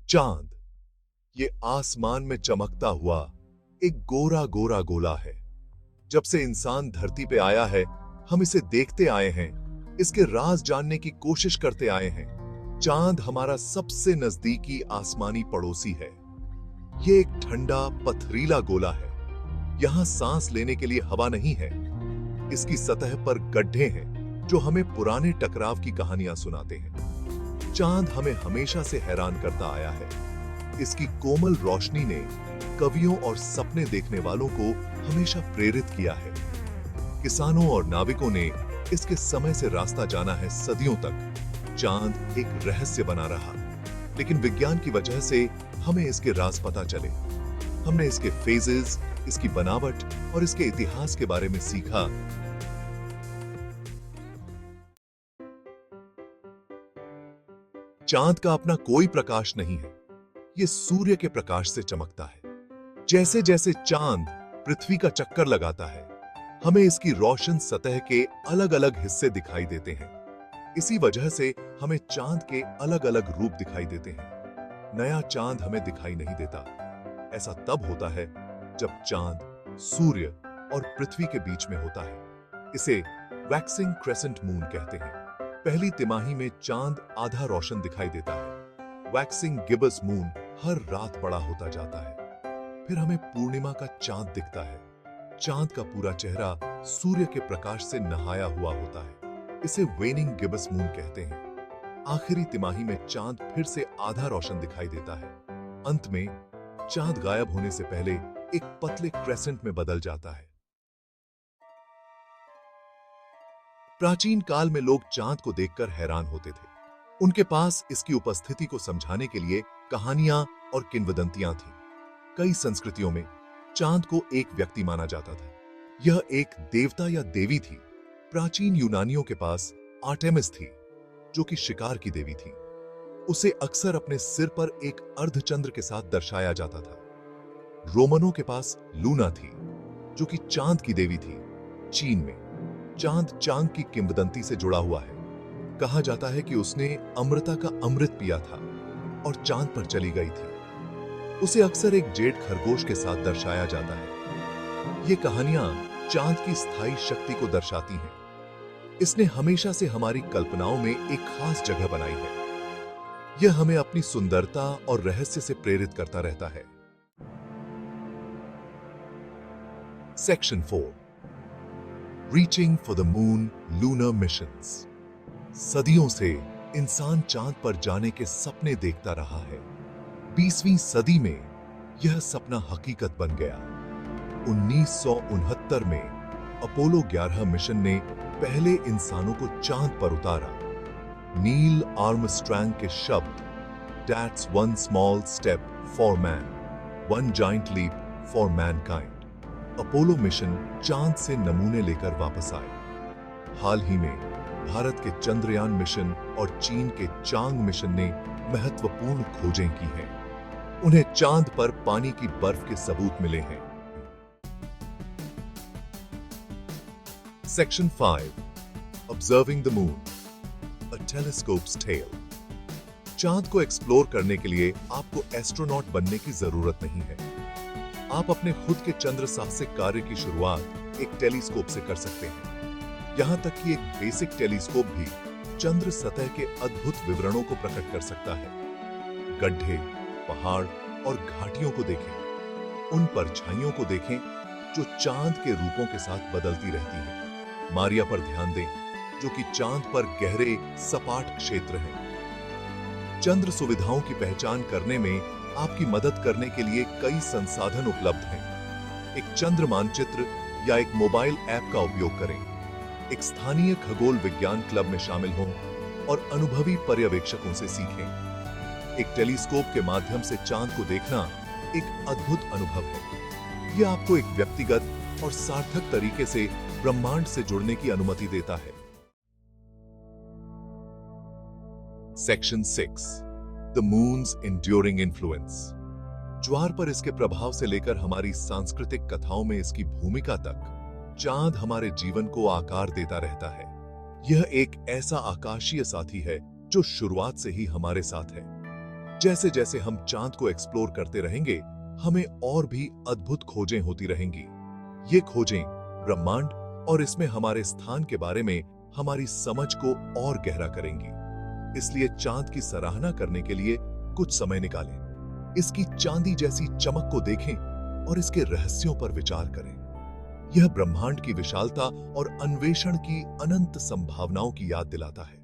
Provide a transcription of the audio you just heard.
चांद ये आसमान में चमकता हुआ एक गोरा गोरा गोला है। जब से इंसान धरती पे आया है, हम इसे देखते आए हैं, इसके राज जानने की कोशिश करते आए हैं। चांद हमारा सबसे नजदीकी आसमानी पड़ोसी है। ये एक ठंडा पथरीला गोला है। यहां सांस लेने के लिए हवा नहीं है। इसकी सतह पर गड्ढे हैं जो हमें पुराने टकराव की कहानियां सुनाते हैं। चांद हमें हमेशा से हैरान करता आया है। इसकी कोमल रोशनी ने कवियों और सपने देखने वालों को हमेशा प्रेरित किया है। किसानों और नाविकों ने इसके समय से रास्ता जाना है सदियों तक। चांद एक रहस्य बना रहा, लेकिन विज्ञान की वजह से हमें इसके राज पता चले। हमने इसके फेजेस, इसकी बनावट और इसके इतिहास के बारे में सीखा। चांद का अपना कोई प्रकाश नहीं है। ये सूर्य के प्रकाश से चमकता है। जैसे जैसे चांद पृथ्वी का चक्कर लगाता है, हमें इसकी रोशन सतह के अलग अलग हिस्से दिखाई देते हैं। इसी वजह से हमें चांद के अलग अलग रूप दिखाई देते हैं। नया चांद हमें दिखाई नहीं देता। ऐसा तब होता है जब चांद सूर्य और पृथ्वी के बीच में होता है। इसे वैक्सिंग क्रेसेंट मून कहते हैं। पहली तिमाही में चांद आधा रोशन दिखाई देता है। वैक्सिंग गिबस मून हर रात बड़ा होता जाता है। फिर हमें पूर्णिमा का चांद दिखता है। चांद का पूरा चेहरा सूर्य के प्रकाश से नहाया हुआ होता है। इसे वेनिंग गिबस मून कहते हैं। आखिरी तिमाही में चांद फिर से आधा रोशन दिखाई देता है। अंत में चांद गायब होने से पहले एक पतले क्रेसेंट में बदल जाता है। प्राचीन काल में लोग चांद को देखकर हैरान होते थे। उनके पास इसकी उपस्थिति को समझाने के लिए कहानियां और किंवदंतियां थीं। कई संस्कृतियों में चांद को एक व्यक्ति माना जाता था। यह एक देवता या देवी थी। प्राचीन यूनानियों के पास आर्टेमिस थी, जो कि शिकार की देवी थी। उसे अक्सर अपने सिर पर एक अर्धचंद्र के साथ दर्शाया जाता था। रोमनों के पास लूना थी, जो कि चांद की देवी थी। चीन में चांद चांग की किंवदंती से जुड़ा हुआ है। कहा जाता है कि उसने अमृता का अमृत पिया था और चांद पर चली गई थी। उसे अक्सर एक जेड खरगोश के साथ दर्शाया जाता है। ये कहानियां चांद की स्थायी शक्ति को दर्शाती हैं। इसने हमेशा से हमारी कल्पनाओं में एक खास जगह बनाई है। यह हमें अपनी सुंदरता और रहस्य से प्रेरित करता रहता है। Section 4, reaching for the moon lunar missions. सदियों से इंसान चांद पर जाने के सपने देखता रहा है। 20वीं सदी में यह सपना हकीकत बन गया। 1969 में अपोलो 11 मिशन ने पहले इंसानों को चांद पर उतारा। नील आर्मस्ट्रैंग के शब्द "That's one small step for man, one giant leap for mankind" Apollo mission चांद से नमूने लेकर वापस आए। हाल ही में भारत के चंद्रयान मिशन और चीन के चांग मिशन ने महत्वपूर्ण खोजें की हैं। उन्हें चांद पर पानी की बर्फ के सबूत मिले हैं। Section 5, observing the moon, a telescopes tell. चांद को एक्सप्लोर करने के लिए आपको एस्ट्रोनॉट बनने की जरूरत नहीं है। आप अपने खुद के चंद्र साहसिक कार्य की शुरुआत एक टेलीस्कोप से कर सकते हैं। यहां तक कि एक बेसिक टेलीस्कोप भी चंद्र सतह के अद्भुत विवरणों को प्रकट कर सकता है। गड्ढे, पहाड़ और घाटियों को देखें। उन परछाइयों को देखें जो चांद के रूपों के साथ बदलती रहती हैं। मारिया पर ध्यान दें, जो कि चांद पर गहरे सपाट क्षेत्र हैं। चंद्र सुविधाओं की पहचान करने में आपकी मदद करने के लिए कई संसाधन उपलब्ध हैं। एक चंद्र मानचित्र या एक मोबाइल ऐप का उपयोग करें। एक स्थानीय खगोल विज्ञान क्लब में शामिल हों और अनुभवी पर्यवेक्षकों से सीखें। एक टेलीस्कोप के माध्यम से चांद को देखना एक अद्भुत अनुभव है। यह आपको एक व्यक्तिगत और सार्थक तरीके से ब्रह्मांड से जुड़ने की अनुमति देता है। Section 6, the moon's enduring influence. ज्वार पर इसके प्रभाव से लेकर हमारी सांस्कृतिक कथाओं में इसकी भूमिका तक, चांद हमारे जीवन को आकार देता रहता है। यह एक ऐसा आकाशीय साथी है जो शुरुआत से ही हमारे साथ है। जैसे जैसे हम चांद को एक्सप्लोर करते रहेंगे, हमें और भी अद्भुत खोजें होती रहेंगी। ये खोजें ब्रह्मांड और इसमें हमारे स्थान के बारे में हमारी समझ को और गहरा करेंगी। इसलिए चांद की सराहना करने के लिए कुछ समय निकालें, इसकी चांदी जैसी चमक को देखें और इसके रहस्यों पर विचार करें। यह ब्रह्मांड की विशालता और अन्वेषण की अनंत संभावनाओं की याद दिलाता है।